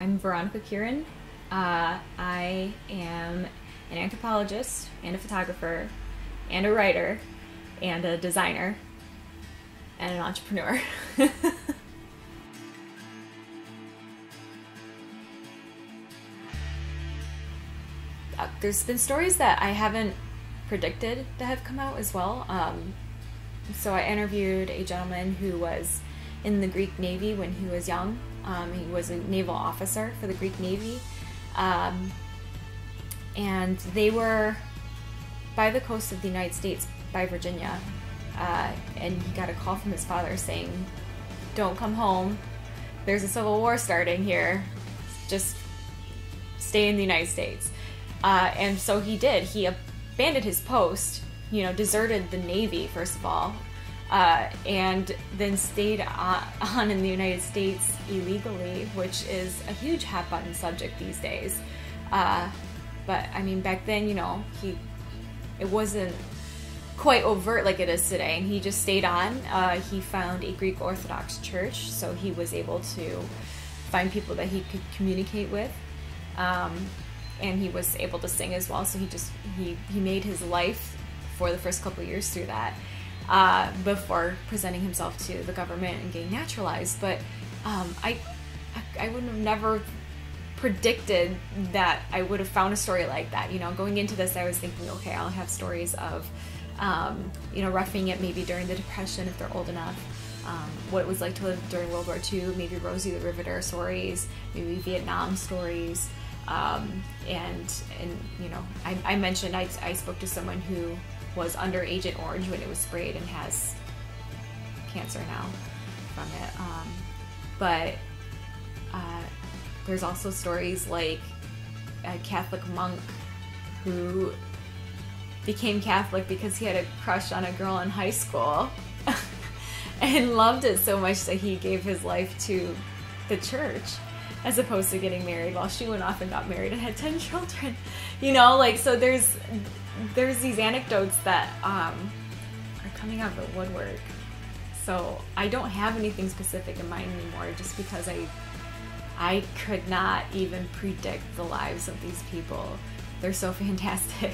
I'm Veronica Kieran. I am an anthropologist and a photographer and a writer and a designer and an entrepreneur. There's been stories that I haven't predicted to have come out as well. So I interviewed a gentleman who was in the Greek Navy when he was young. He was a naval officer for the Greek Navy. And they were by the coast of the United States, by Virginia. And he got a call from his father saying, "Don't come home. There's a civil war starting here. Just stay in the United States." And so he did. He abandoned his post, deserted the Navy, first of all, and then stayed on in the United States illegally, which is a huge hot-button subject these days. But I mean, back then, it wasn't quite overt like it is today, and he just stayed on. He found a Greek Orthodox church, so he was able to find people that he could communicate with. And he was able to sing as well, so he made his life for the first couple of years through that, before presenting himself to the government and getting naturalized. But I would have never predicted that I would have found a story like that. Going into this, I was thinking, okay, I'll have stories of roughing it maybe during the Depression if they're old enough, what it was like to live during World War II, maybe Rosie the Riveter stories, maybe Vietnam stories. I mentioned I spoke to someone who was under Agent Orange when it was sprayed and has cancer now from it. There's also stories like a Catholic monk who became Catholic because he had a crush on a girl in high school and loved it so much that he gave his life to the church as opposed to getting married, while she went off and got married and had 10 children. So there's these anecdotes that are coming out of the woodwork. So I don't have anything specific in mind anymore, just because I could not even predict the lives of these people. They're so fantastic.